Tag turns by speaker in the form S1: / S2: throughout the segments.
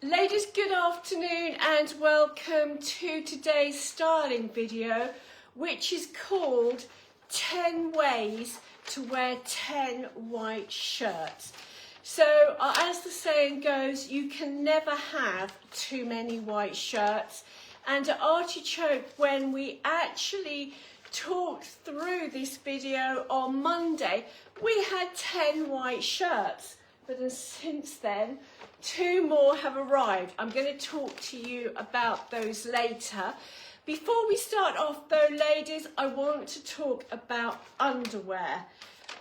S1: Ladies, good afternoon and welcome to today's styling video, which is called 10 Ways to Wear 10 White Shirts. So, as the saying goes, you can never have too many white shirts. And at Artichoke, when we actually talked through this video on Monday, we had 10 white shirts. But since then, 2 more have arrived. I'm going to talk to you about those later. Before we start off though, ladies, I want to talk about underwear,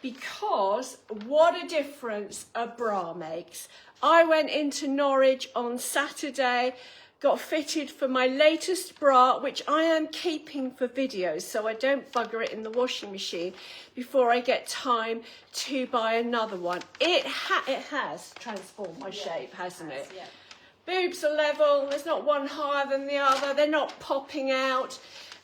S1: because what a difference a bra makes. I went into Norwich on Saturday, got fitted for my latest bra, which I am keeping for videos so I don't bugger it in the washing machine before I get time to buy another one. It has transformed my shape, hasn't it? Yeah. Boobs are level, there's not one higher than the other, they're not popping out,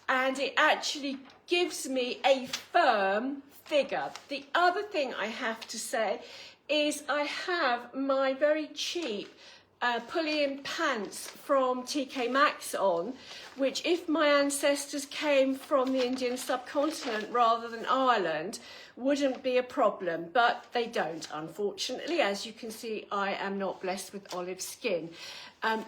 S1: and it actually gives me a firm figure. The other thing I have to say is I have my very cheap pulley-in pants from TK Maxx on, which, if my ancestors came from the Indian subcontinent rather than Ireland, wouldn't be a problem, but they don't, unfortunately. As you can see, I am not blessed with olive skin, and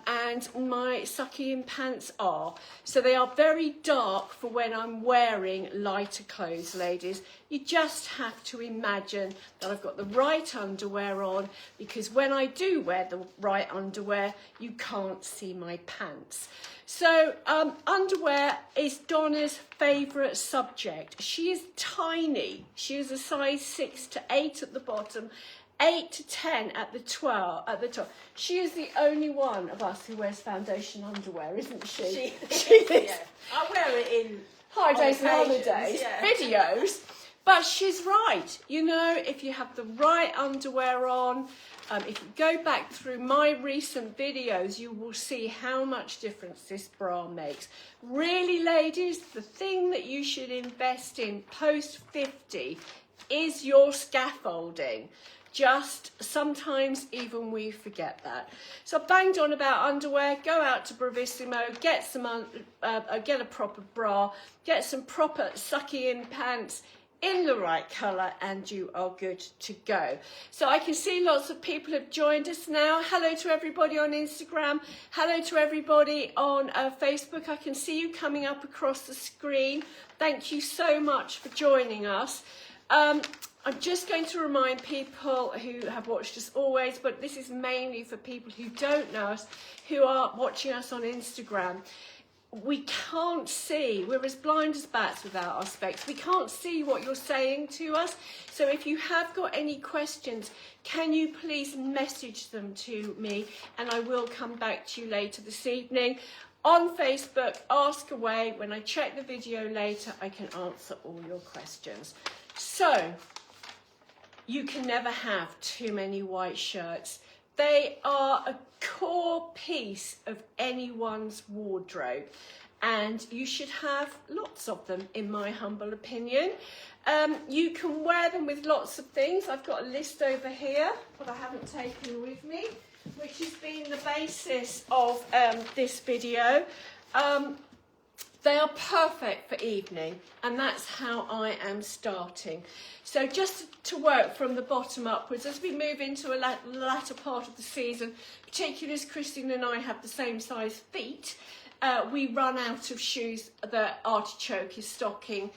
S1: my sucky-in pants are. So they are very dark for when I'm wearing lighter clothes, ladies. You just have to imagine that I've got the right underwear on, because when I do wear the right underwear, you can't see my pants. So underwear is Donna's favourite subject. She is tiny. She is a size 6 to 8 at the bottom, 8 to 10 at the 12 at the top. She is the only one of us who wears foundation underwear, isn't she? She is. Yeah. I wear it in holidays and holidays, yeah. Videos. But she's right. You know, if you have the right underwear on, if you go back through my recent videos, you will see how much difference this bra makes. Really, ladies, the thing that you should invest in post 50 is your scaffolding. Just sometimes even we forget that. So I banged on about underwear. Go out to Bravissimo, get some, get a proper bra, get some proper sucky-in pants in the right colour, and you are good to go. So I can see lots of people have joined us now. Hello to everybody on Instagram. Hello to everybody on Facebook. I can see you coming up across the screen. Thank you so much for joining us. I'm just going to remind people who have watched us always, but this is mainly for people who don't know us, who are watching us on Instagram. We can't see, we're as blind as bats without our specs. We can't see what you're saying to us. So if you have got any questions, can you please message them to me, and I will come back to you later this evening. On Facebook, ask away. When I check the video later, I can answer all your questions. So, you can never have too many white shirts. They are a core piece of anyone's wardrobe, and you should have lots of them, in my humble opinion. You can wear them with lots of things. I've got a list over here, but I haven't taken with me, which has been the basis of this video. They are perfect for evening, and that's how I am starting. So just to work from the bottom upwards, as we move into a latter part of the season, particularly as Christine and I have the same size feet, we run out of shoes that Artichoke is stocking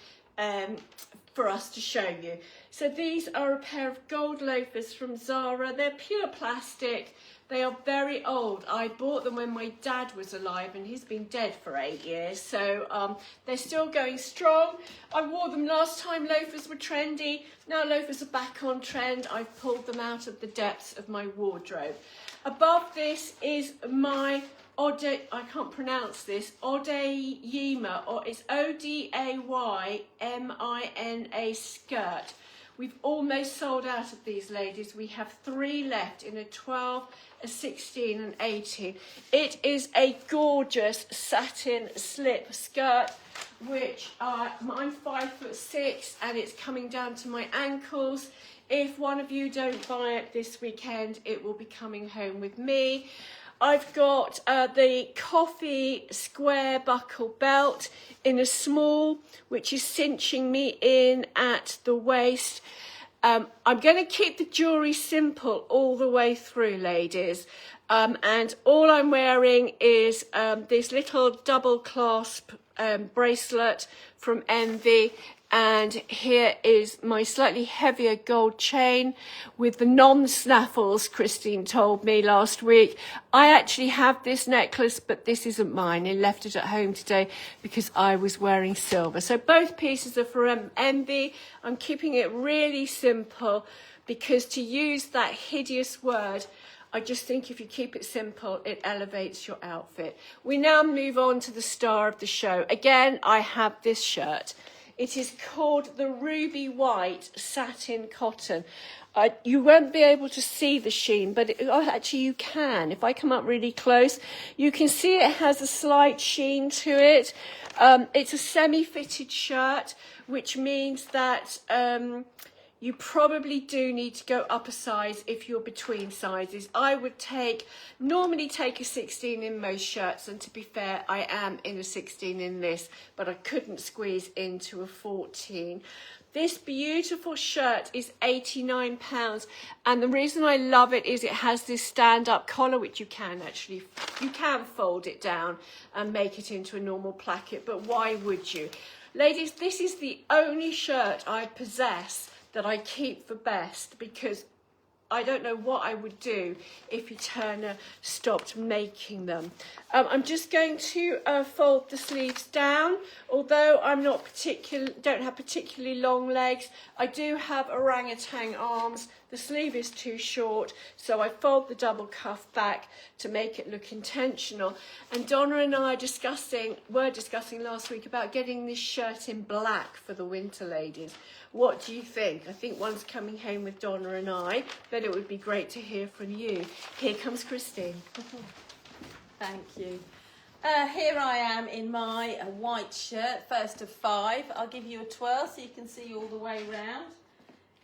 S1: for us to show you. So these are a pair of gold loafers from Zara. They're pure plastic. They are very old. I bought them when my dad was alive, and he's been dead for 8 years. So they're still going strong. I wore them last time loafers were trendy. Now loafers are back on trend. I've pulled them out of the depths of my wardrobe. Above this is my I can't pronounce this, Odayima, or it's Odaymina skirt. We've almost sold out of these, ladies. We have 3 left in a 12, a 16 and 18. It is a gorgeous satin slip skirt, which I'm 5'6", and it's coming down to my ankles. If one of you don't buy it this weekend, it will be coming home with me. I've got the coffee square buckle belt in a small, which is cinching me in at the waist. I'm going to keep the jewellery simple all the way through, ladies. And all I'm wearing is this little double clasp bracelet from Envy. And here is my slightly heavier gold chain with the non-snaffles, Christine told me last week. I actually have this necklace, but this isn't mine. I left it at home today because I was wearing silver. So both pieces are from Envy. I'm keeping it really simple because to use that hideous word, I just think if you keep it simple, it elevates your outfit. We now move on to the star of the show. Again, I have this shirt. It is called the Ruby White Satin Cotton. You won't be able to see the sheen, but actually you can. If I come up really close, you can see it has a slight sheen to it. It's a semi-fitted shirt, which means that you probably do need to go up a size if you're between sizes. I would normally take a 16 in most shirts, and to be fair, I am in a 16 in this, but I couldn't squeeze into a 14. This beautiful shirt is £89, and the reason I love it is it has this stand-up collar, which you can fold it down and make it into a normal placket, but why would you? Ladies, this is the only shirt I possess that I keep for best, because I don't know what I would do if Eterna stopped making them. I'm just going to fold the sleeves down. Although I'm don't have particularly long legs, I do have orangutan arms. The sleeve is too short, so I fold the double cuff back to make it look intentional. And Donna and I were discussing last week about getting this shirt in black for the winter, ladies. What do you think? I think one's coming home with Donna and I, but it would be great to hear from you. Here comes Christine.
S2: Thank you. Here I am in my white shirt, first of 5. I'll give you a twirl so you can see all the way round.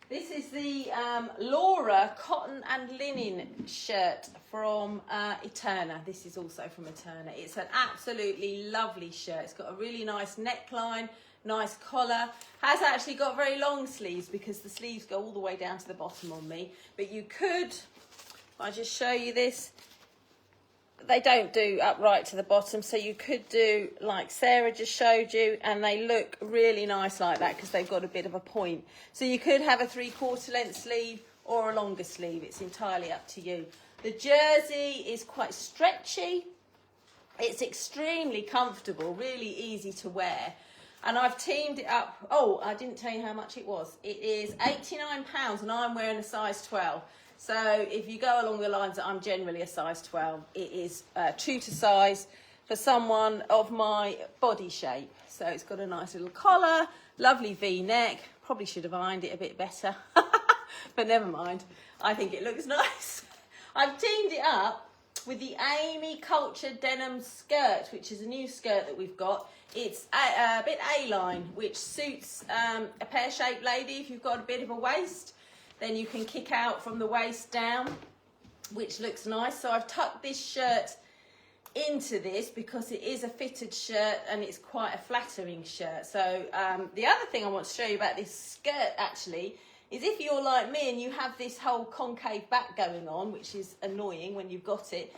S2: This is the Laura cotton and linen shirt from Eterna. This is also from Eterna. It's an absolutely lovely shirt. It's got a really nice neckline, nice collar. Has actually got very long sleeves because the sleeves go all the way down to the bottom on me. But you could, if I just show you this, they don't do upright to the bottom, so you could do like Sarah just showed you, and they look really nice like that because they've got a bit of a point. So you could have a 3/4 length sleeve or a longer sleeve. It's entirely up to you. The jersey is quite stretchy. It's extremely comfortable, really easy to wear. And I've teamed it up. Oh, I didn't tell you how much it was. It is £89 and I'm wearing a size 12. So if you go along the lines that I'm generally a size 12, it is true to size for someone of my body shape. So it's got a nice little collar, lovely V-neck. Probably should have ironed it a bit better, but never mind. I think it looks nice. I've teamed it up with the Amy Culture denim skirt, which is a new skirt that we've got. It's a bit A-line, which suits a pear-shaped lady. If you've got a bit of a waist, then you can kick out from the waist down, which looks nice. So I've tucked this shirt into this because it is a fitted shirt and it's quite a flattering shirt. So the other thing I want to show you about this skirt actually is if you're like me and you have this whole concave back going on, which is annoying when you've got it,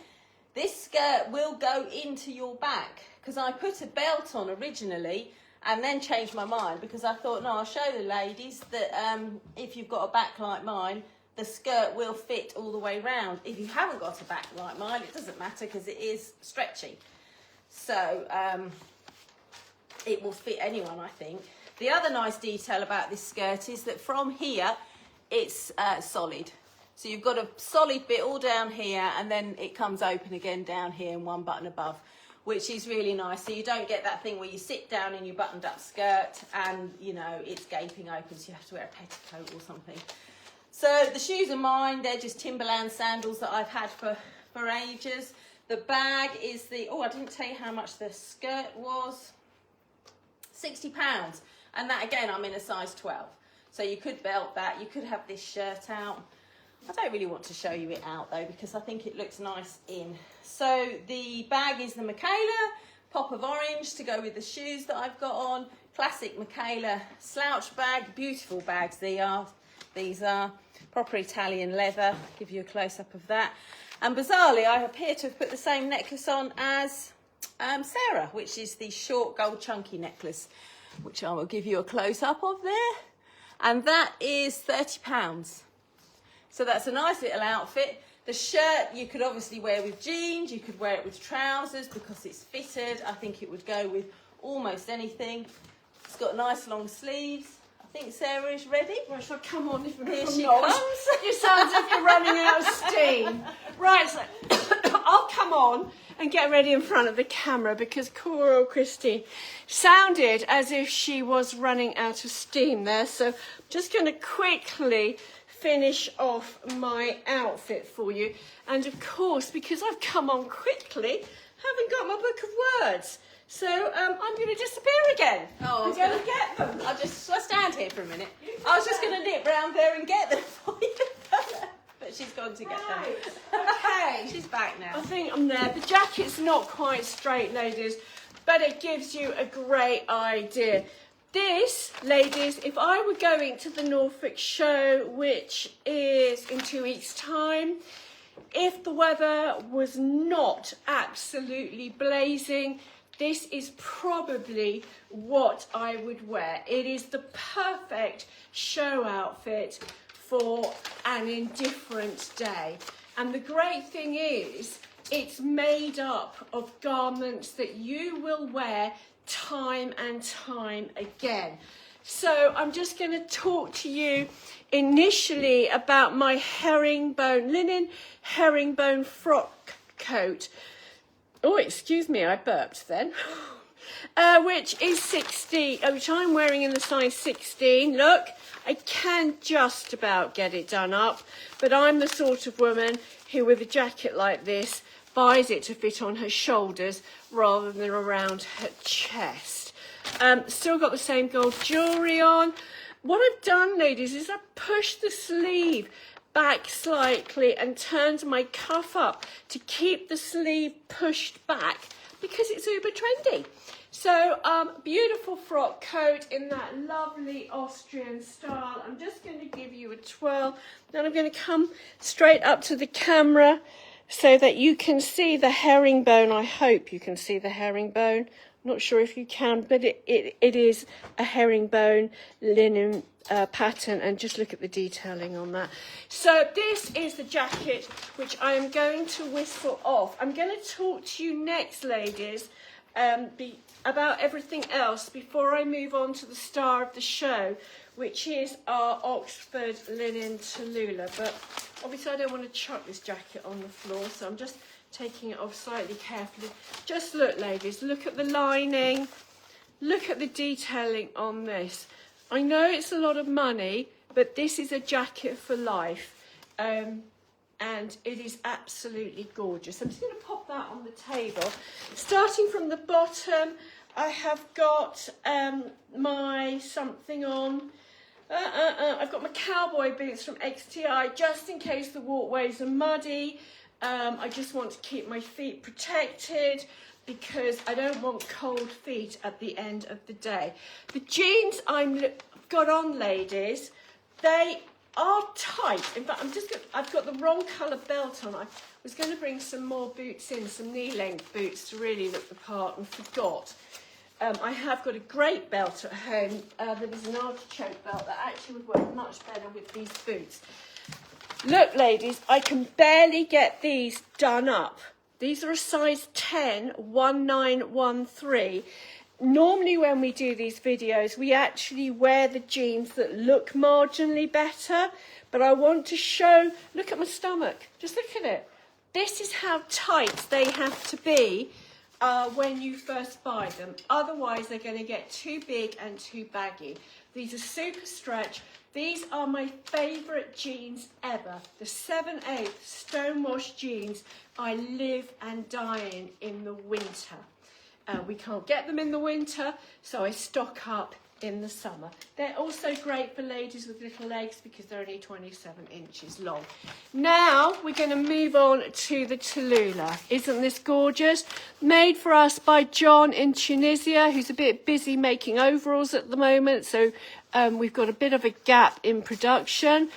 S2: this skirt will go into your back, because I put a belt on originally and then changed my mind because I thought, no, I'll show the ladies that if you've got a back like mine, the skirt will fit all the way round. If you haven't got a back like mine, it doesn't matter because it is stretchy. So it will fit anyone, I think. The other nice detail about this skirt is that from here, it's solid. So you've got a solid bit all down here and then it comes open again down here and one button above, which is really nice. So you don't get that thing where you sit down in your buttoned up skirt and, you know, it's gaping open, so you have to wear a petticoat or something. So the shoes are mine. They're just Timberland sandals that I've had for ages. The bag is the, oh, I didn't tell you how much the skirt was. £60. And that, again, I'm in a size 12. So you could belt that. You could have this shirt out. I don't really want to show you it out though because I think it looks nice in. So the bag is the Michaela, pop of orange to go with the shoes that I've got on. Classic Michaela slouch bag, beautiful bags they are. These are proper Italian leather, give you a close-up of that. And bizarrely, I appear to have put the same necklace on as Sarah, which is the short gold chunky necklace, which I will give you a close-up of there. And that is £30. So that's a nice little outfit. The shirt you could obviously wear with jeans, you could wear it with trousers because it's fitted. I think it would go with almost anything. It's got nice long sleeves. I think Sarah is ready.
S1: Right, shall I come on?
S2: Here she comes.
S1: You sound as if you're running out of steam. Right, so I'll come on and get ready in front of the camera because Cora or Christine sounded as if she was running out of steam there. So I'm just going to quickly finish off my outfit for you. And of course, because I've come on quickly, haven't got my book of words. So I'm going to disappear again.
S2: Oh,
S1: I'm going to get them.
S2: I'll stand here for a minute. I was just going to nip round there and get them for you. But she's gone to get them.
S1: Okay.
S2: She's back now.
S1: I think I'm there. The jacket's not quite straight, ladies, but it gives you a great idea. This, ladies, if I were going to the Norfolk show, which is in 2 weeks' time, if the weather was not absolutely blazing, this is probably what I would wear. It is the perfect show outfit for an indifferent day. And the great thing is, it's made up of garments that you will wear time and time again. So I'm just going to talk to you initially about my herringbone linen herringbone frock coat. Oh, excuse me, I burped then. Which is 16, which I'm wearing in the size 16. Look, I can just about get it done up, but I'm the sort of woman who, with a jacket like this, buys it to fit on her shoulders rather than around her chest. Still got the same gold jewellery on. What I've done, ladies, is I've pushed the sleeve back slightly and turned my cuff up to keep the sleeve pushed back because it's uber trendy. So beautiful frock coat in that lovely Austrian style. I'm just going to give you a twirl. Then I'm going to come straight up to the camera so that you can see the herringbone. I hope you can see the herringbone. Not sure if you can, but it is a herringbone linen pattern, and just look at the detailing on that. So this is the jacket which I am going to whistle off. I'm going to talk to you next, ladies, about everything else before I move on to the star of the show, which is our Oxford linen Tallulah. But obviously I don't want to chuck this jacket on the floor, so I'm just taking it off slightly carefully. Just look, ladies, look at the lining, look at the detailing on this. I know it's a lot of money, but this is a jacket for life, and it is absolutely gorgeous. I'm just going to pop that on the table. Starting from the bottom, I have got my something on. I've got my cowboy boots from XTI, just in case the walkways are muddy. I just want to keep my feet protected because I don't want cold feet at the end of the day. The jeans I've got on, ladies, they are tight. In fact, I've got the wrong colour belt on. I was going to bring some more boots in, some knee-length boots to really look the part, and forgot. I have got a great belt at home that is an artichoke belt that actually would work much better with these boots. Look, ladies, I can barely get these done up. These are a size 10, 1913. Normally when we do these videos, we actually wear the jeans that look marginally better, but I want to show, look at my stomach, just look at it. This is how tight they have to be when you first buy them. Otherwise, they're going to get too big and too baggy. These are super stretch. These are my favourite jeans ever. The 7/8 stonewash jeans I live and die in the winter. We can't get them in the winter, so I stock up in the summer. They're also great for ladies with little legs because they're only 27 inches long. Now we're going to move on to the Tallulah. Isn't this gorgeous? Made for us by John in Tunisia, who's a bit busy making overalls at the moment, so we've got a bit of a gap in production.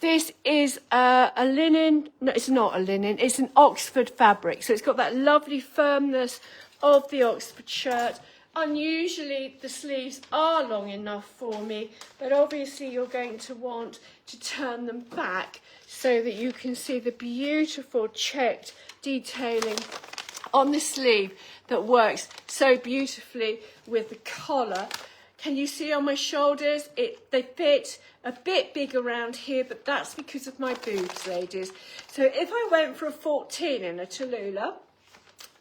S1: This is a linen, no, it's not a linen, it's an Oxford fabric, so it's got that lovely firmness of the Oxford shirt. Unusually, the sleeves are long enough for me, but obviously you're going to want to turn them back so that you can see the beautiful checked detailing on the sleeve that works so beautifully with the collar. Can you see on my shoulders? They fit a bit big around here, but that's because of my boobs, ladies. So if I went for a 14 in a Tallulah,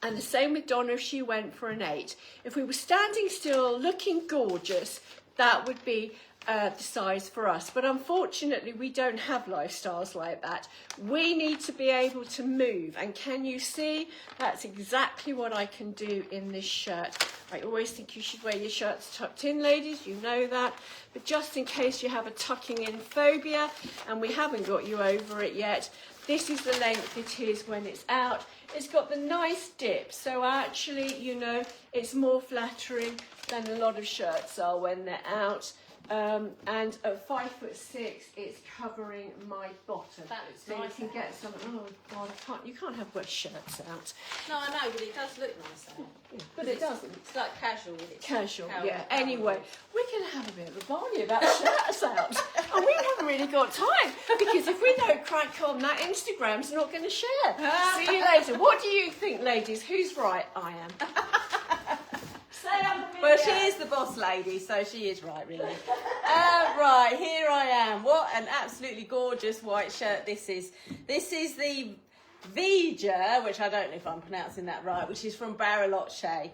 S1: and the same with Donna if she went for an 8. If we were standing still, looking gorgeous, that would be the size for us. But unfortunately, we don't have lifestyles like that. We need to be able to move. And can you see? That's exactly what I can do in this shirt. I always think you should wear your shirts tucked in, ladies. You know that. But just in case you have a tucking in phobia and we haven't got you over it yet, this is the length it is when it's out. It's got the nice dip, so actually, you know, it's more flattering than a lot of shirts are when they're out. And at 5'6", it's covering my bottom.
S2: That's
S1: so
S2: nice.
S1: you can get some. Oh God, you can't have wet shirts out.
S2: No, I know, but it does look nice though.
S1: Yeah, but it doesn't.
S2: It's like casual with it.
S1: Casual, yeah. Anyway, we're going to have a bit of a barney about shirts out. And we haven't really got time because if we don't crack on, that Instagram's not going to share. See you later. What do you think, ladies? Who's right? I am.
S2: Well, she is the boss lady, so she is right, really. Right, here I am. What an absolutely gorgeous white shirt this is. This is the Vija, which I don't know if I'm pronouncing that right, which is from Bariloche.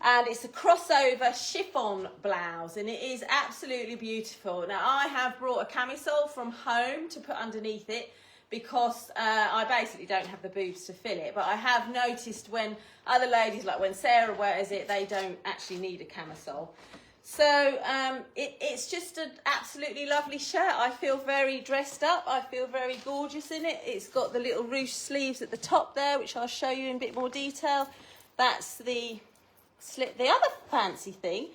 S2: And it's a crossover chiffon blouse, and it is absolutely beautiful. Now, I have brought a camisole from home to put underneath it because I basically don't have the boobs to fill it. But I have noticed when other ladies, like when Sarah wears it, they don't actually need a camisole. So it's just an absolutely lovely shirt. I feel very dressed up. I feel very gorgeous in it. It's got the little ruched sleeves at the top there, which I'll show you in a bit more detail. That's the slit. The other fancy thing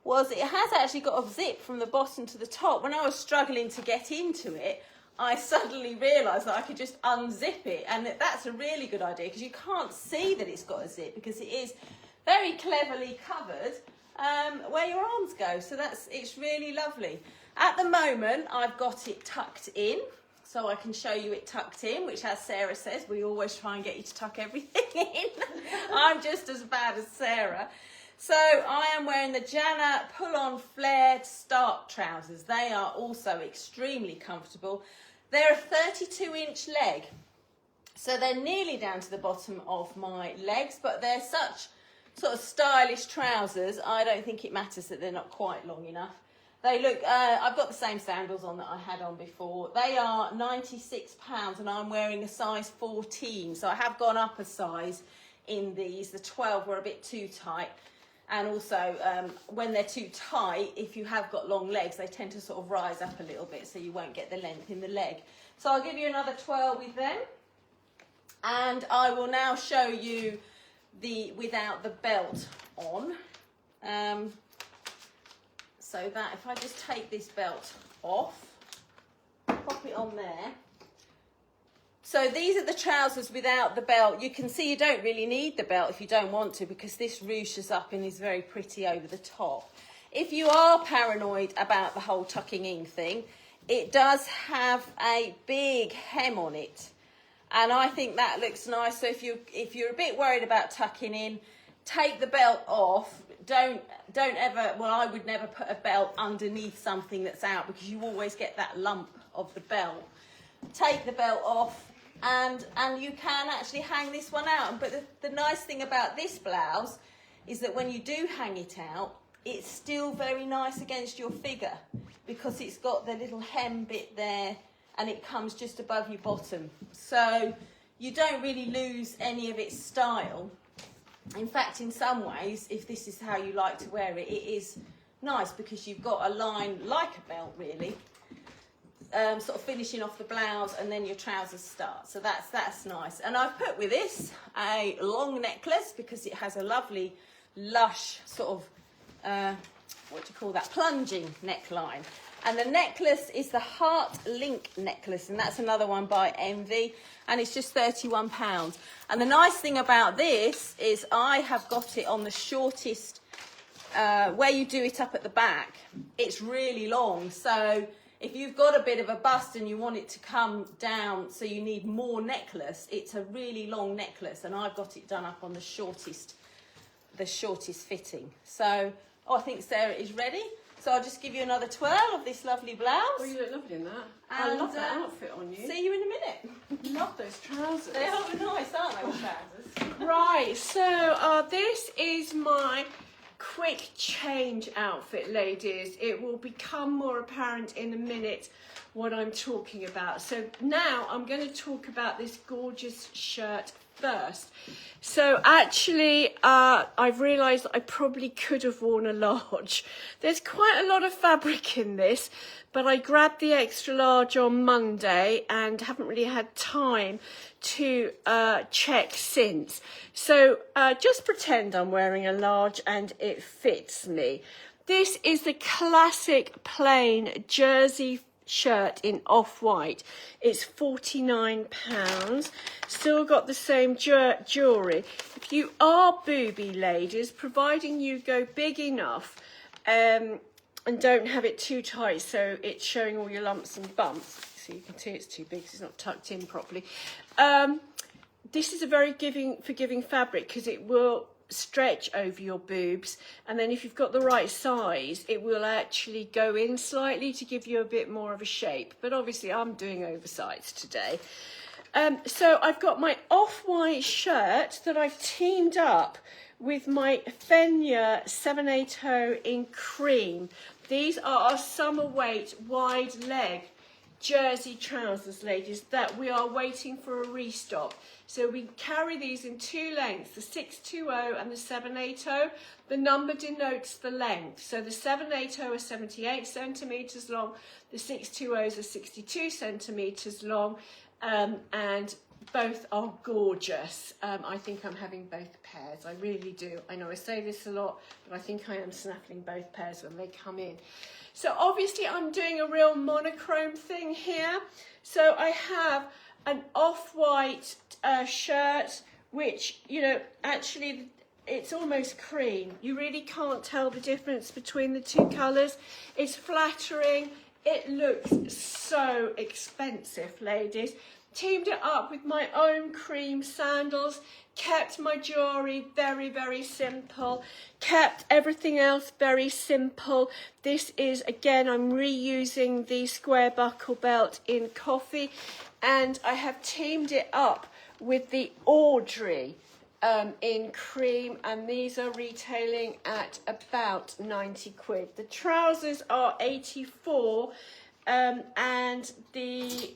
S2: was it has actually got a zip from the bottom to the top. When I was struggling to get into it, I suddenly realised that I could just unzip it, and that's a really good idea because you can't see that it's got a zip because it is very cleverly covered where your arms go. So it's really lovely. At the moment, I've got it tucked in, so I can show you it tucked in, which, as Sarah says, we always try and get you to tuck everything in. I'm just as bad as Sarah. So I am wearing the Jana pull-on flared stark trousers. They are also extremely comfortable. They're a 32-inch leg, so they're nearly down to the bottom of my legs, but they're such sort of stylish trousers, I don't think it matters that they're not quite long enough. They look, I've got the same sandals on that I had on before. They are £96 and I'm wearing a size 14, so I have gone up a size in these. The 12 were a bit too tight. And also, when they're too tight, if you have got long legs, they tend to sort of rise up a little bit, so you won't get the length in the leg. So I'll give you another 12 with them. And I will now show you the without the belt on. So that if I just take this belt off, pop it on there. So these are the trousers without the belt. You can see you don't really need the belt if you don't want to, because this ruches up and is very pretty over the top. If you are paranoid about the whole tucking in thing, it does have a big hem on it. And I think that looks nice. So if you're a bit worried about tucking in, take the belt off. Don't ever, well, I would never put a belt underneath something that's out because you always get that lump of the belt. Take the belt off. And you can actually hang this one out. But the nice thing about this blouse is that when you do hang it out, it's still very nice against your figure because it's got the little hem bit there and it comes just above your bottom. So you don't really lose any of its style. In fact, in some ways, if this is how you like to wear it, it is nice because you've got a line like a belt really, sort of finishing off the blouse, and then your trousers start. So that's nice. And I've put with this a long necklace because it has a lovely lush sort of what do you call that, plunging neckline. And the necklace is the Heart Link necklace, and that's another one by Envy, and it's just £31. And the nice thing about this is I have got it on the shortest, where you do it up at the back. It's really long, so if you've got a bit of a bust and you want it to come down, so you need more necklace, it's a really long necklace, and I've got it done up on the shortest fitting. So I think Sarah is ready. So I'll just give you another twirl of this lovely blouse.
S1: Oh, you look lovely in that.
S2: And,
S1: I love that outfit on you.
S2: See you in a minute.
S1: Love those trousers.
S2: They are nice, aren't they, trousers?
S1: Right, so this is my quick change outfit, ladies. It will become more apparent in a minute what I'm talking about. So now I'm going to talk about this gorgeous shirt first. So actually I've realised that I probably could have worn a large. There's quite a lot of fabric in this, but I grabbed the extra large on Monday and haven't really had time to check since. So just pretend I'm wearing a large and it fits me. This is the classic plain jersey shirt in off-white. It's £49. Still got the same jewellery. If you are booby, ladies, providing you go big enough and don't have it too tight so it's showing all your lumps and bumps, so you can see it's too big because it's not tucked in properly. This is a very forgiving fabric because it will stretch over your boobs, and then if you've got the right size it will actually go in slightly to give you a bit more of a shape, but obviously I'm doing oversized today. So I've got my off-white shirt that I've teamed up with my Fenya 780 in cream. These are our summer weight wide leg jersey trousers, ladies, that we are waiting for a restock. So we carry these in two lengths, the 620 and the 780. The number denotes the length. So the 780 are 78 centimetres long, the 620s are 62 centimetres long, and both are gorgeous. I think I'm having both pairs, I really do. I know I say this a lot, but I think I am snaffling both pairs when they come in. So obviously I'm doing a real monochrome thing here. So I have an off-white shirt, which, you know, actually it's almost cream. You really can't tell the difference between the two colours. It's flattering. It looks so expensive, ladies. Teamed it up with my own cream sandals, kept my jewellery very, very simple, kept everything else very simple. This is, again, I'm reusing the square buckle belt in coffee, and I have teamed it up with the Audrey in cream, and these are retailing at about 90 quid. The trousers are 84 and the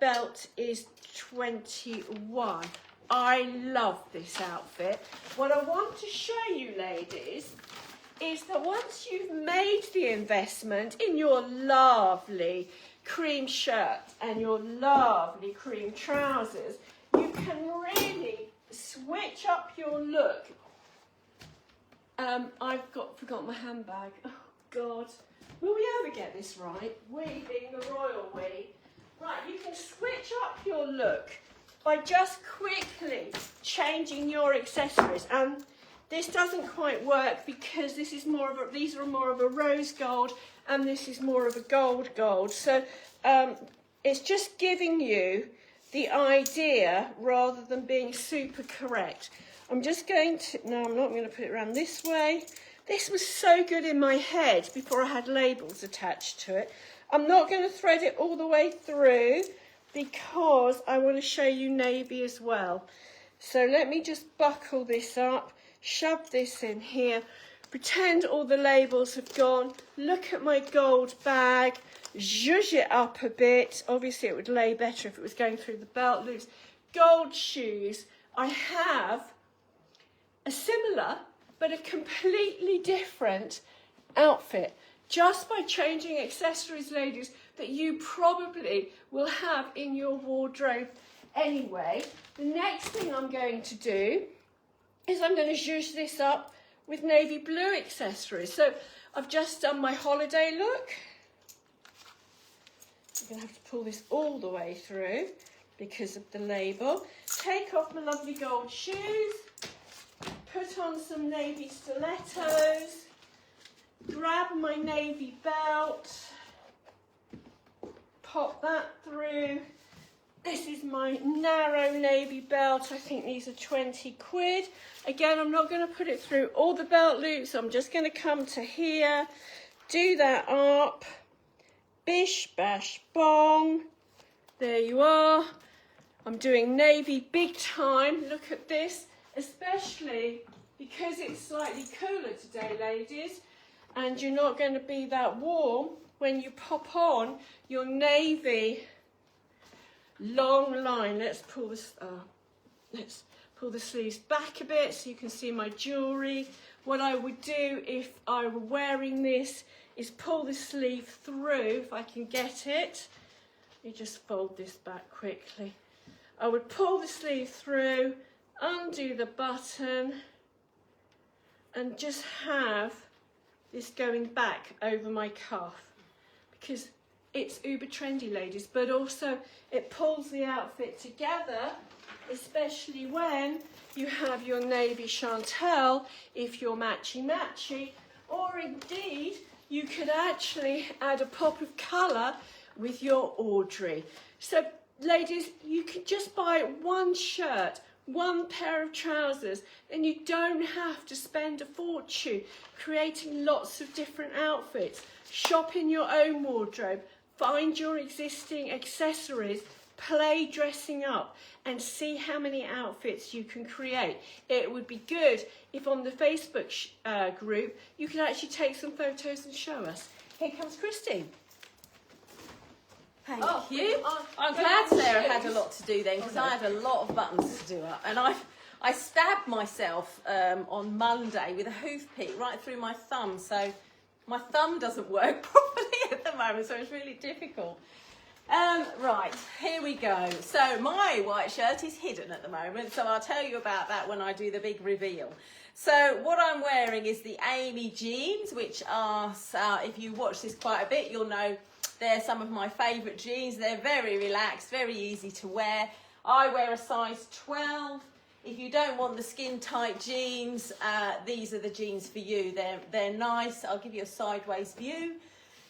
S1: belt is 21. I love this outfit. What I want to show you, ladies, is that once you've made the investment in your lovely cream shirt and your lovely cream trousers, you can really switch up your look. I've forgotten my handbag. Oh God, will we ever get this right? We being the royal we. Right, you can switch up your look by just quickly changing your accessories. And this doesn't quite work because this is more of a, these are more of a rose gold and this is more of a gold. So it's just giving you the idea rather than being super correct. I'm just going to, no, I'm not going to put it around this way. This was so good in my head before I had labels attached to it. I'm not going to thread it all the way through because I want to show you navy as well. So let me just buckle this up, shove this in here, pretend all the labels have gone, look at my gold bag, zhuzh it up a bit. Obviously it would lay better if it was going through the belt loops. Gold shoes. I have a similar but a completely different outfit just by changing accessories, ladies, that you probably will have in your wardrobe anyway. The next thing I'm going to do is I'm going to zhuzh this up with navy blue accessories. So I've just done my holiday look. I'm going to have to pull this all the way through because of the label. Take off my lovely gold shoes, put on some navy stilettos, grab my navy belt, pop that through. This is my narrow navy belt. I think these are 20 quid. Again, I'm not going to put it through all the belt loops. I'm just going to come to here, do that up, bish, bash, bong. There you are. I'm doing navy big time. Look at this, especially because it's slightly cooler today, ladies, and you're not going to be that warm when you pop on your navy long line. Let's pull this. Let's pull the sleeves back a bit so you can see my jewellery. What I would do if I were wearing this is pull the sleeve through, if I can get it. Let me just fold this back quickly. I would pull the sleeve through, undo the button, and just have this going back over my cuff, because it's uber trendy, ladies, but also it pulls the outfit together, especially when you have your navy chantel, if you're matchy-matchy, or indeed you could actually add a pop of colour with your Audrey. So ladies, you could just buy one shirt, one pair of trousers, and you don't have to spend a fortune creating lots of different outfits. Shop in your own wardrobe, find your existing accessories, play dressing up, and see how many outfits you can create. It would be good if on the Facebook group you could actually take some photos and show us. Here comes Christine.
S2: Thank you. I'm glad Sarah had a lot to do then, because I had a lot of buttons to do up, and I stabbed myself on Monday with a hoof pick right through my thumb, so my thumb doesn't work properly at the moment, so it's really difficult. Right, here we go. So my white shirt is hidden at the moment, so I'll tell you about that when I do the big reveal. So what I'm wearing is the Amy jeans, which are, if you watch this quite a bit, you'll know they're some of my favourite jeans. They're very relaxed, very easy to wear. I wear a size 12. If you don't want the skin tight jeans, these are the jeans for you. They're nice. I'll give you a sideways view.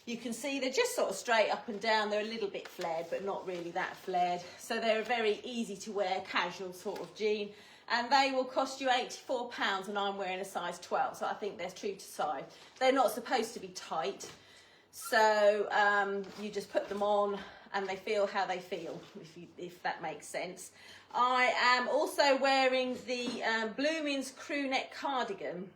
S2: You can see they're just sort of straight up and down. They're a little bit flared, but not really that flared. So they're a very easy to wear, casual sort of jean. And they will cost you £84, and I'm wearing a size 12. So I think they're true to size. They're not supposed to be tight. So you just put them on and they feel how they feel, if that makes sense. I am also wearing the Blooming's crew neck cardigan.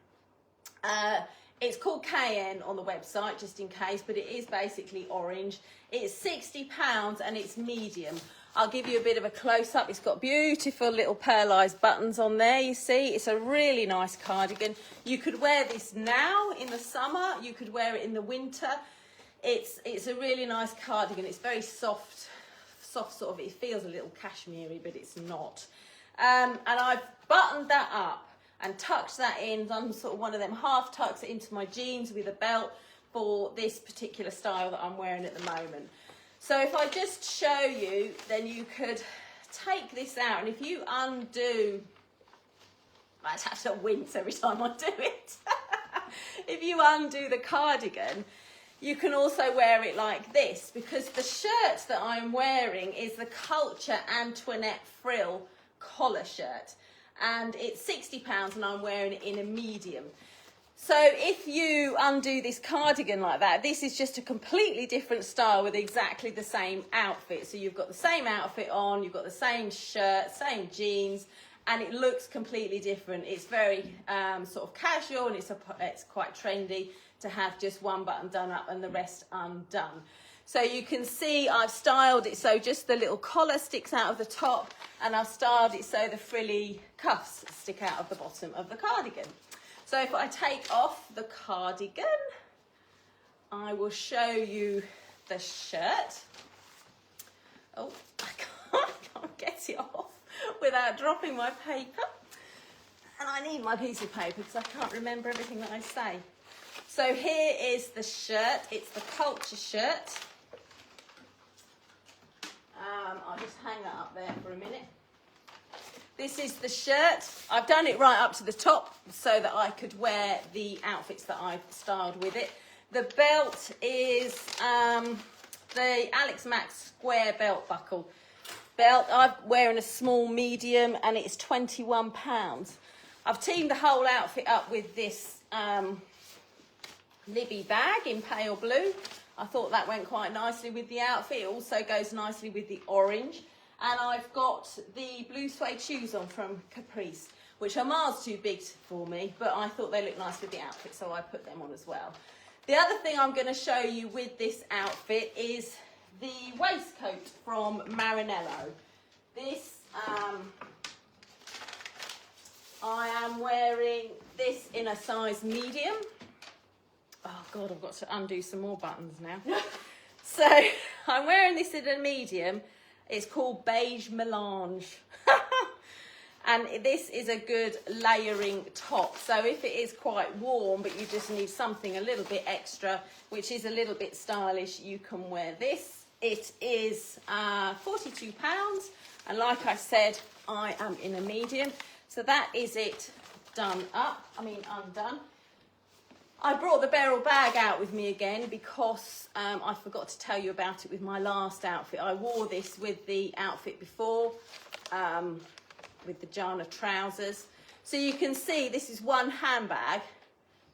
S2: It's called Cayenne on the website, just in case, but it is basically orange. It's £60 and it's medium. I'll give you a bit of a close-up. It's got beautiful little pearlised buttons on there, you see. It's a really nice cardigan. You could wear this now in the summer. You could wear it in the winter. It's a really nice cardigan. It's very soft sort of. It feels a little cashmere-y, but it's not. And I've buttoned that up and tucked that in, done sort of one of them half tucks into my jeans with a belt for this particular style that I'm wearing at the moment. So if I just show you, then you could take this out, and if you undo, I just have to wince every time I do it. If you undo the cardigan, you can also wear it like this, because the shirt that I'm wearing is the Culture Antoinette frill collar shirt, and it's £60 and I'm wearing it in a medium. So if you undo this cardigan like that, this is just a completely different style with exactly the same outfit. So you've got the same outfit on, you've got the same shirt, same jeans, and it looks completely different. It's very sort of casual, and it's quite trendy to have just one button done up and the rest undone. So you can see I've styled it so just the little collar sticks out of the top, and I've styled it so the frilly cuffs stick out of the bottom of the cardigan. So if I take off the cardigan, I will show you the shirt. Oh, I can't get it off without dropping my paper. And I need my piece of paper because I can't remember everything that I say. So here is the shirt. It's the culture shirt. I'll just hang that up there for a minute. This is the shirt. I've done it right up to the top so that I could wear the outfits that I've styled with it. The belt is the Alex Max square belt buckle belt. I'm wearing a small medium and it's £21. I've teamed the whole outfit up with this Libby bag in pale blue. I thought that went quite nicely with the outfit. It also goes nicely with the orange. And I've got the blue suede shoes on from Caprice, which are miles too big for me, but I thought they looked nice with the outfit, so I put them on as well. The other thing I'm going to show you with this outfit is the waistcoat from Marinello. This, I am wearing this in a size medium. Oh God, I've got to undo some more buttons now. So I'm wearing this in a medium. It's called Beige Melange. And this is a good layering top. So if it is quite warm, but you just need something a little bit extra, which is a little bit stylish, you can wear this. It is £42. And like I said, I am in a medium. So that is it undone. I brought the barrel bag out with me again because I forgot to tell you about it with my last outfit. I wore this with the outfit before, with the Jana trousers. So you can see this is one handbag,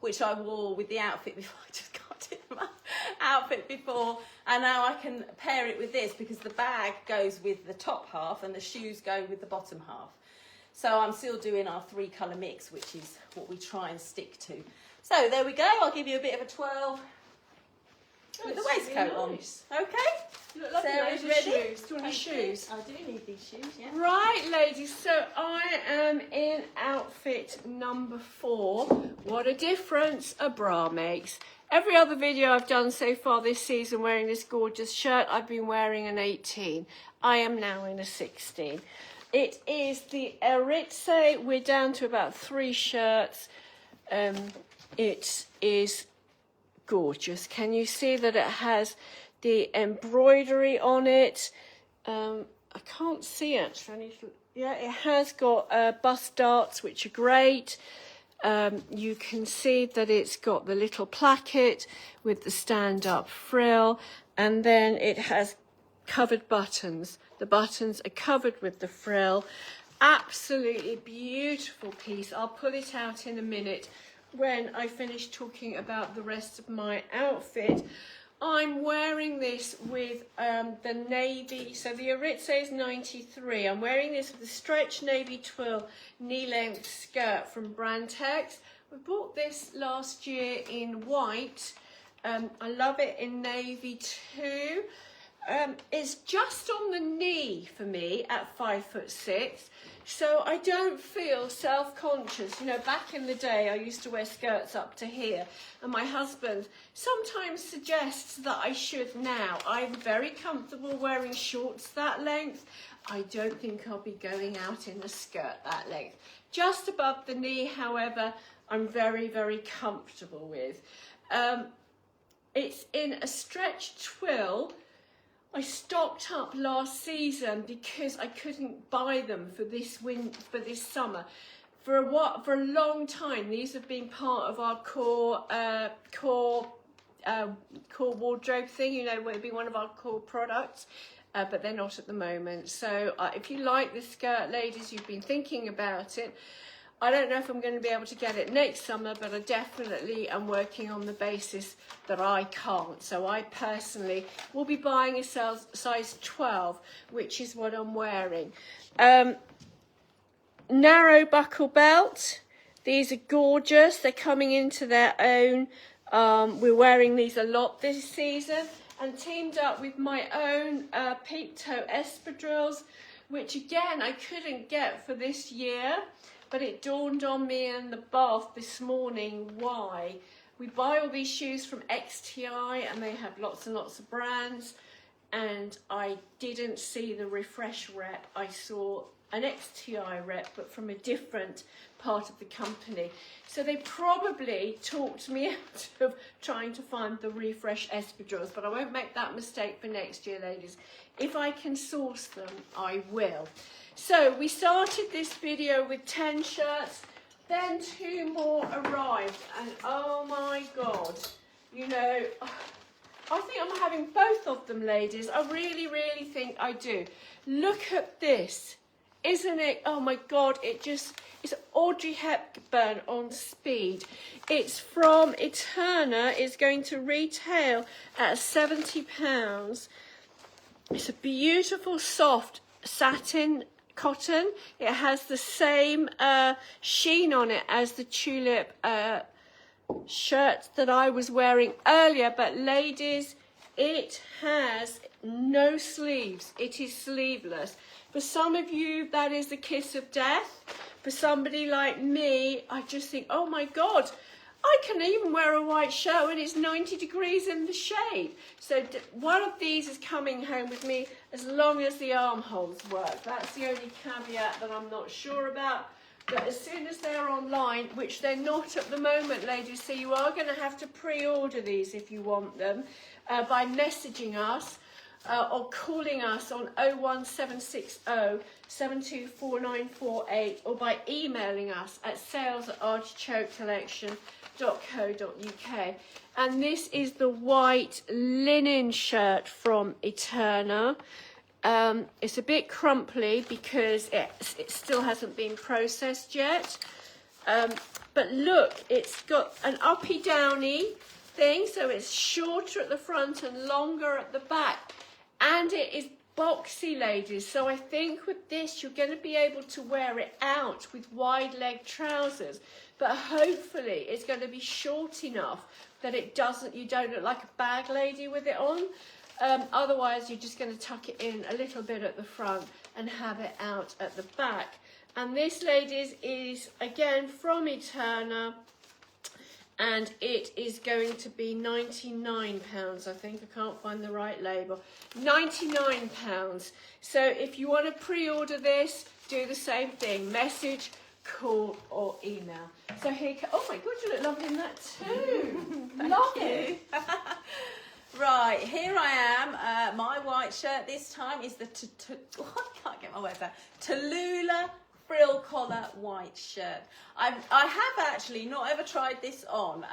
S2: which I wore with the outfit before. I just got it in my outfit before. And now I can pair it with this because the bag goes with the top half and the shoes go with the bottom half. So I'm still doing our 3-colour mix, which is what we try and stick to. So there we go. I'll give you a bit of a twirl with the waistcoat
S1: really nice.
S2: on. Okay?
S1: You look lovely.
S2: Sarah's
S1: Those are
S2: ready.
S1: shoes. Do you want any shoes?
S2: I do need these shoes, yeah.
S1: Right, ladies, so I am in outfit number 4. What a difference a bra makes. Every other video I've done so far this season wearing this gorgeous shirt, I've been wearing an 18. I am now in a 16. It is the Eritze. We're down to about 3 shirts. It is gorgeous. Can you see that it has the embroidery on it? I can't see it. Yeah, it has got bust darts, which are great. You can see that it's got the little placket with the stand-up frill, and then it has covered buttons. The buttons are covered with the frill. Absolutely beautiful piece. I'll pull it out in a minute when I finish talking about the rest of my outfit. I'm wearing this with the navy, so the Eritze is 93. I'm wearing this with the stretch navy twill knee-length skirt from Brantex. We bought this last year in white. I love it in navy too. It's just on the knee for me at 5'6", so I don't feel self-conscious. You know, back in the day I used to wear skirts up to here, and my husband sometimes suggests that I should now. I'm very comfortable wearing shorts that length. I don't think I'll be going out in a skirt that length. Just above the knee, however, I'm very, very comfortable with. It's in a stretch twill. I stocked up last season because I couldn't buy them for this summer. For a long time, these have been part of our core wardrobe thing. You know, it would be one of our core products, but they're not at the moment. So if you like this skirt, ladies, you've been thinking about it. I don't know if I'm going to be able to get it next summer, but I definitely am working on the basis that I can't. So I personally will be buying a size 12, which is what I'm wearing. Narrow buckle belt. These are gorgeous. They're coming into their own. We're wearing these a lot this season, and teamed up with my own peep toe espadrilles, which again I couldn't get for this year. But it dawned on me in the bath this morning why. we buy all these shoes from XTI and they have lots and lots of brands, and I didn't see the Refresh rep. I saw an XTI rep, but from a different part of the company. So they probably talked me out of trying to find the Refresh espadrilles, but I won't make that mistake for next year, ladies. If I can source them, I will. So we started this video with 10 shirts, then 2 more arrived, and oh my God, you know, I think I'm having both of them, ladies. I really, really think I do. Look at this. Isn't it? Oh my God, it's Audrey Hepburn on speed. It's from Eterna. It's going to retail at £70. It's a beautiful, soft satin cotton. It has the same sheen on it as the tulip shirt that I was wearing earlier, but ladies, it has no sleeves. It is sleeveless. For some of you, that is the kiss of death. For somebody like me, I just think, oh my God, I can even wear a white shirt when it's 90 degrees in the shade. So one of these is coming home with me as long as the armholes work. That's the only caveat that I'm not sure about. But as soon as they're online, which they're not at the moment, ladies, so you are going to have to pre-order these if you want them by messaging us or calling us on 01760 724948 or by emailing us at sales@artichokecollection.co.uk. And this is the white linen shirt from Eterna. It's a bit crumply because it still hasn't been processed yet. But look, it's got an uppy downy thing, so it's shorter at the front and longer at the back. And it is boxy, ladies. So I think with this, you're going to be able to wear it out with wide leg trousers. But hopefully it's going to be short enough that you don't look like a bag lady with it on. Otherwise, you're just going to tuck it in a little bit at the front and have it out at the back. And this, ladies, is again from Eterna, and it is going to be £99, I think. I can't find the right label. £99. So if you want to pre-order this, do the same thing. Message, call or email. So here, oh my God, you look lovely in that too. Love it.
S2: Right, here I am. My white shirt this time is the I can't get my words out. Tallulah frill collar white shirt. I have actually not ever tried this on.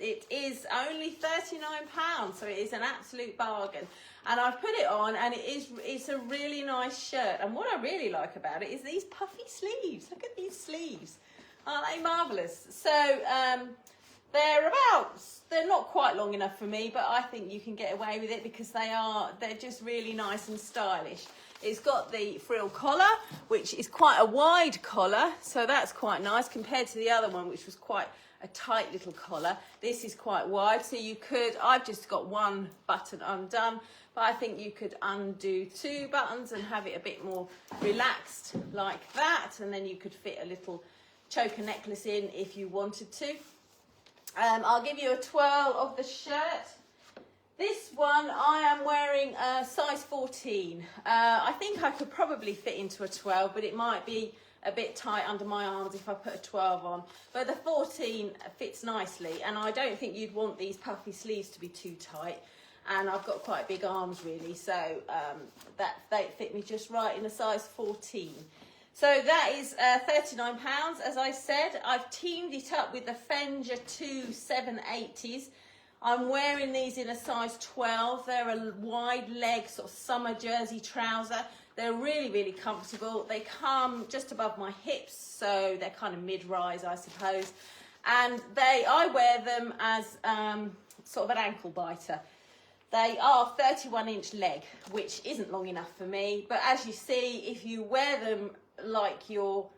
S2: It is only £39, so it is an absolute bargain. And I've put it on, and it's a really nice shirt. And what I really like about it is these puffy sleeves. Look at these sleeves. Aren't they marvellous? So they're not quite long enough for me, but I think you can get away with it because they're just really nice and stylish. It's got the frill collar, which is quite a wide collar, so that's quite nice compared to the other one, which was quite a tight little collar. This is quite wide, so I've just got one button undone, but I think you could undo 2 buttons and have it a bit more relaxed like that, and then you could fit a little choker necklace in if you wanted to. I'll give you a twirl of the shirt. This one I am wearing a size 14. I think I could probably fit into a 12, but it might be a bit tight under my arms if I put a 12 on. But the 14 fits nicely, and I don't think you'd want these puffy sleeves to be too tight. And I've got quite big arms really, so they fit me just right in a size 14. So that is £39, as I said. I've teamed it up with the Fenja 2 780s. I'm wearing these in a size 12. They're a wide leg sort of summer jersey trouser. They're really, really comfortable. They come just above my hips, so they're kind of mid-rise, I suppose. And I wear them as sort of an ankle biter. They are 31-inch leg, which isn't long enough for me. But as you see, if you wear them like you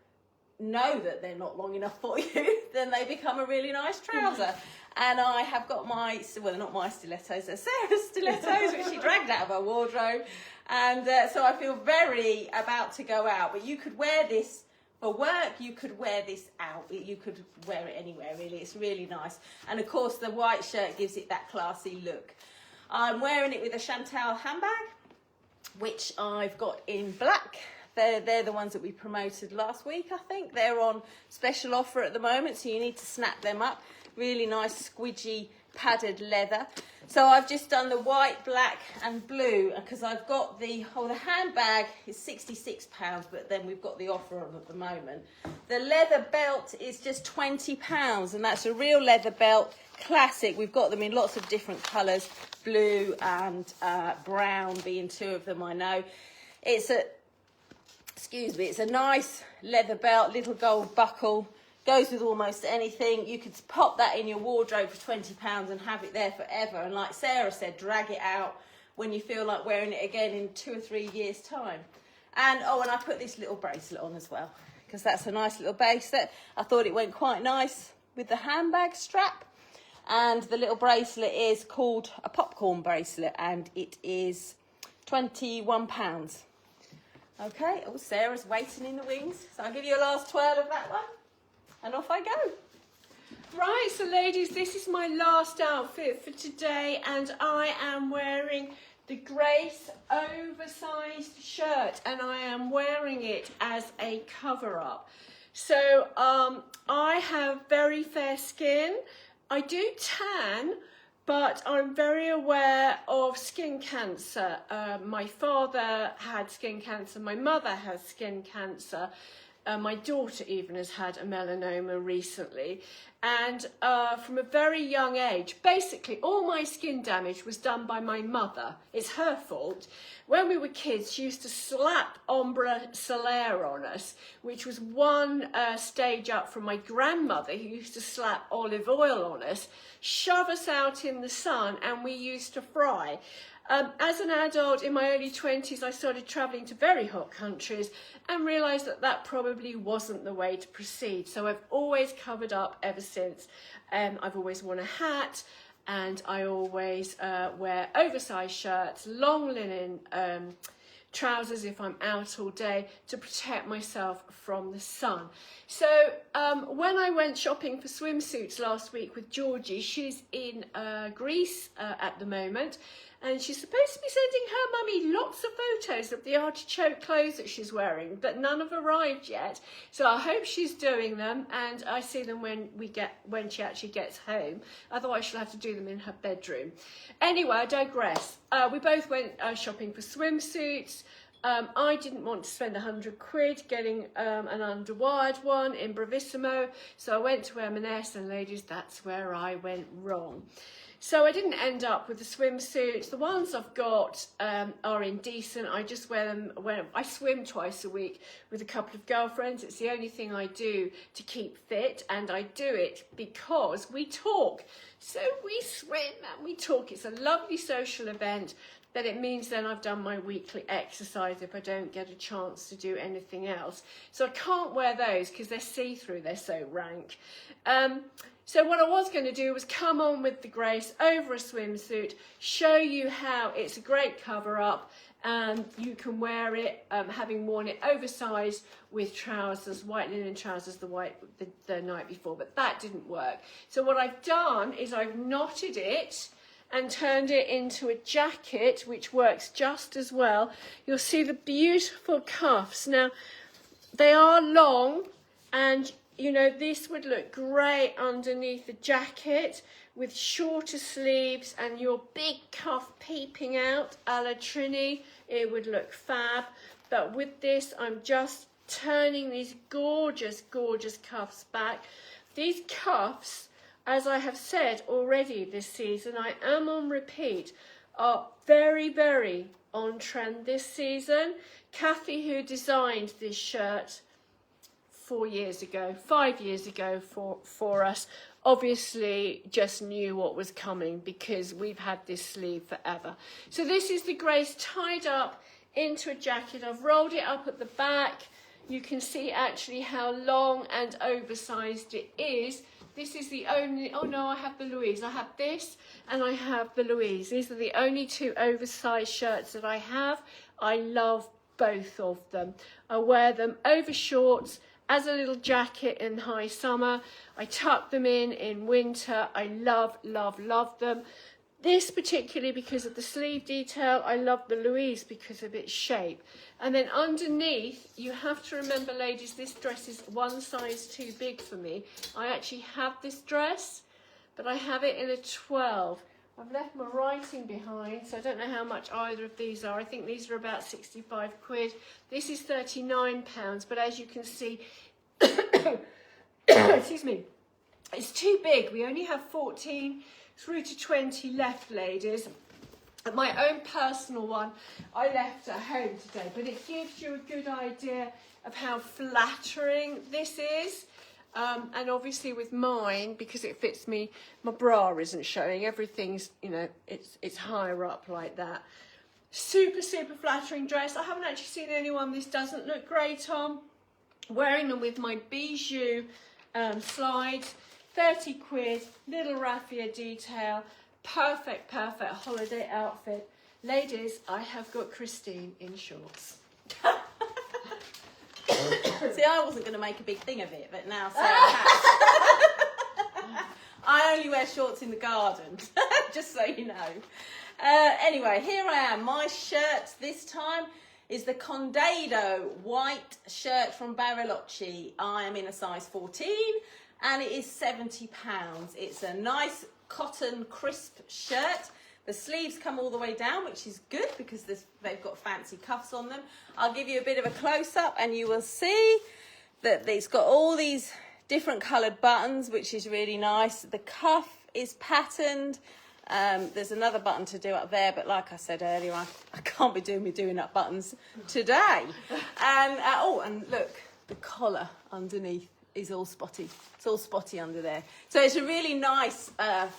S2: know that they're not long enough for you, then they become a really nice trouser. And I have got my, well, not my stilettos, they're Sarah's stilettos, which she dragged out of her wardrobe. And so I feel very about to go out. But you could wear this for work, you could wear this out. You could wear it anywhere, really. It's really nice. And of course, the white shirt gives it that classy look. I'm wearing it with a Chantal handbag, which I've got in black. They're the ones that we promoted last week, I think. They're on special offer at the moment, so you need to snap them up. Really nice, squidgy, padded leather. So I've just done the white, black and blue, because I've got the handbag is £66, but then we've got the offer on at the moment. The leather belt is just £20, and that's a real leather belt, classic. We've got them in lots of different colours, blue and brown being two of them, I know. It's a nice leather belt, little gold buckle. Goes with almost anything. You could pop that in your wardrobe for £20 and have it there forever. And like Sarah said, drag it out when you feel like wearing it again in 2 or 3 years' time. And and I put this little bracelet on as well, because that's a nice little bracelet. I thought it went quite nice with the handbag strap. And the little bracelet is called a popcorn bracelet, and it is £21. Okay, oh, Sarah's waiting in the wings. So I'll give you a last twirl of that one. And off I go.
S1: Right, so ladies, this is my last outfit for today, and I am wearing the Grace oversized shirt, and I am wearing it as a cover-up. So I have very fair skin. I do tan, but I'm very aware of skin cancer. My father had skin cancer, my mother has skin cancer. My daughter even has had a melanoma recently, and from a very young age, basically all my skin damage was done by my mother. It's her fault. When we were kids, she used to slap ombre solaire on us, which was one stage up from my grandmother, who used to slap olive oil on us, shove us out in the sun, and we used to fry. As an adult in my early 20s, I started travelling to very hot countries and realised that that probably wasn't the way to proceed. So I've always covered up ever since. I've always worn a hat, and I always wear oversized shirts, long linen trousers if I'm out all day, to protect myself from the sun. So when I went shopping for swimsuits last week with Georgie, she's in Greece at the moment, and she's supposed to be sending her mummy lots of photos of the artichoke clothes that she's wearing, but none have arrived yet. So I hope she's doing them, and I see them when she actually gets home. Otherwise she'll have to do them in her bedroom. Anyway, I digress. We both went shopping for swimsuits. I didn't want to spend £100 getting an underwired one in Bravissimo, so I went to M&S, and ladies, that's where I went wrong. So I didn't end up with the swimsuits. The ones I've got are indecent. I just wear them when I swim twice a week with a couple of girlfriends. It's the only thing I do to keep fit, and I do it because we talk. So we swim and we talk. It's a lovely social event. That it means then I've done my weekly exercise if I don't get a chance to do anything else. So I can't wear those because they're see-through, they're so rank. So what I was going to do was come on with the Grace over a swimsuit, show you how it's a great cover-up, and you can wear it having worn it oversized with trousers, white linen trousers the night before, but that didn't work. So what I've done is I've knotted it and turned it into a jacket, which works just as well. You'll see the beautiful cuffs. Now, they are long, and you know, this would look great underneath the jacket with shorter sleeves and your big cuff peeping out a la Trini. It would look fab. But with this, I'm just turning these gorgeous, gorgeous cuffs back. These cuffs, as I have said already this season, I am on repeat, are very, very on trend this season. Kathy, who designed this shirt 5 years ago for us, obviously just knew what was coming because we've had this sleeve forever. So this is the Grace tied up into a jacket. I've rolled it up at the back. You can see actually how long and oversized it is. This is the only, oh no, I have the Louise. I have this and I have the Louise. These are the only two oversized shirts that I have. I love both of them. I wear them over shorts as a little jacket in high summer. I tuck them in winter. I love, love, love them. This particularly because of the sleeve detail. I love the Louise because of its shape. And then underneath, you have to remember, ladies, this dress is one size too big for me. I actually have this dress, but I have it in a 12. I've left my writing behind, so I don't know how much either of these are. I think these are about 65 quid. This is £39, but as you can see, excuse me, it's too big. We only have 14 through to 20 left, ladies. And my own personal one I left at home today, but it gives you a good idea of how flattering this is. And obviously with mine, because it fits me, my bra isn't showing. Everything's, you know, it's higher up like that. Super, super flattering dress. I haven't actually seen anyone this doesn't look great on. Wearing them with my bijou slides. 30 quid, little raffia detail, perfect holiday outfit. Ladies, I have got Christine in shorts.
S2: See, I wasn't going to make a big thing of it, but now Sarah has. I only wear shorts in the garden, just so you know. Anyway, here I am. My shirt this time is the Condado white shirt from Bariloche. I am in a size 14. And it is £70. It's a nice cotton crisp shirt. The sleeves come all the way down, which is good because they've got fancy cuffs on them. I'll give you a bit of a close-up and you will see that it's got all these different coloured buttons, which is really nice. The cuff is patterned. There's another button to do up there, but like I said earlier, I can't be doing up buttons today. And look, the collar underneath is all spotty. It's all spotty under there. So it's a really nice,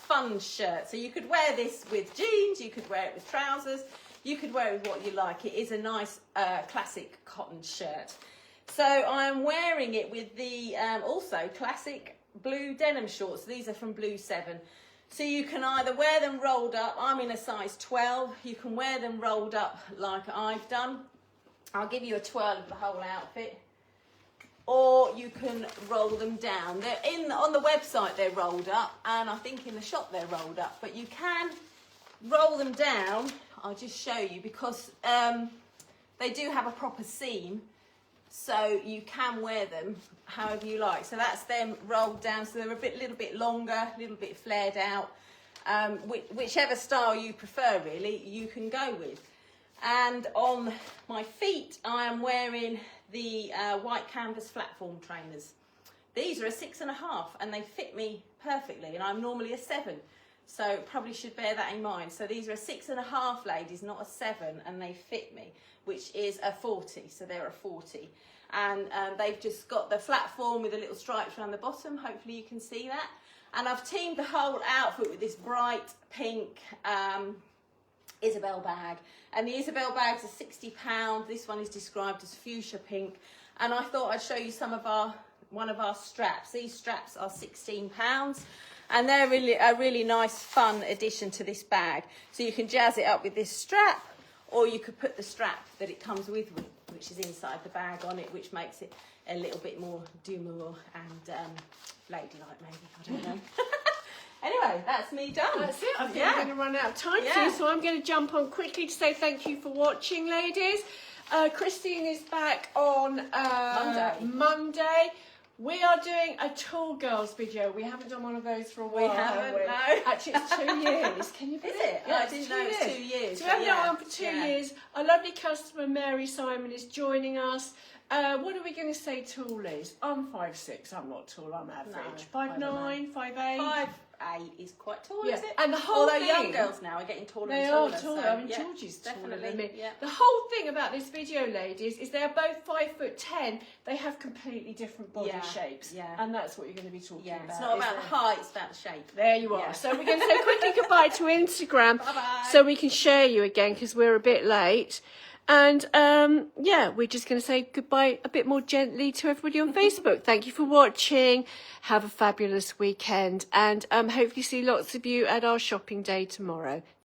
S2: fun shirt. So you could wear this with jeans, you could wear it with trousers, you could wear it with what you like. It is a nice, classic cotton shirt. So I'm wearing it with the, also classic blue denim shorts. These are from Blue 7. So you can either wear them rolled up. I'm in a size 12. You can wear them rolled up like I've done. I'll give you a twirl of the whole outfit. Or you can roll them down. They're on the website they're rolled up, and I think in the shop they're rolled up, but you can roll them down. I'll just show you because they do have a proper seam, so you can wear them however you like. So that's them rolled down, so they're a little bit longer, a little bit flared out. Whichever style you prefer, really, you can go with. And on my feet, I am wearing the white canvas platform trainers. These are a 6.5 and they fit me perfectly, and I'm normally a 7, so probably should bear that in mind. So these are a 6.5, ladies, not a 7, and they fit me, which is a 40, so they're a 40. And they've just got the platform with the little stripes around the bottom. Hopefully you can see that. And I've teamed the whole outfit with this bright pink Isabel bag, and the Isabel bags are £60. This one is described as fuchsia pink, and I thought I'd show you one of our straps. These straps are £16, and they're really a really nice fun addition to this bag. So you can jazz it up with this strap, or you could put the strap that it comes with, which is inside the bag, on it, which makes it a little bit more demure and ladylike, maybe, I don't know. Anyway, that's me done.
S1: That's it. I think I'm going to run out of time soon, so I'm going to jump on quickly to say thank you for watching, ladies. Christine is back on Monday. We are doing a Tall Girls video. We haven't done one of those for a while.
S2: We haven't, no.
S1: Actually, it's 2 years. Can you believe it?
S2: Yeah, I didn't know it was 2 years.
S1: So we haven't done one for 2 years. Our lovely customer, Mary Simon, is joining us. What are we going to say tall is? I'm 5'6". I'm not tall. I'm average. 5'9", 5'8".
S2: 5'8" is quite tall,
S1: Yeah.
S2: is it?
S1: And the whole
S2: Although
S1: thing,
S2: young girls now are getting taller
S1: they
S2: and taller.
S1: are taller.
S2: So,
S1: I mean,
S2: yeah,
S1: Georgie's taller than me.
S2: Yeah.
S1: The whole thing about this video, ladies, is they're both 5'10". They have completely different body shapes.
S2: Yeah.
S1: And that's what you're going to be talking about.
S2: It's not about the height, it's about the shape.
S1: There you are.
S2: Yeah.
S1: So we're going to say quickly goodbye to Instagram.
S2: Bye-bye.
S1: So we can share you again because we're a bit late. And yeah, we're just going to say goodbye a bit more gently to everybody on Facebook. Thank you for watching. Have a fabulous weekend, and hopefully see lots of you at our shopping day tomorrow.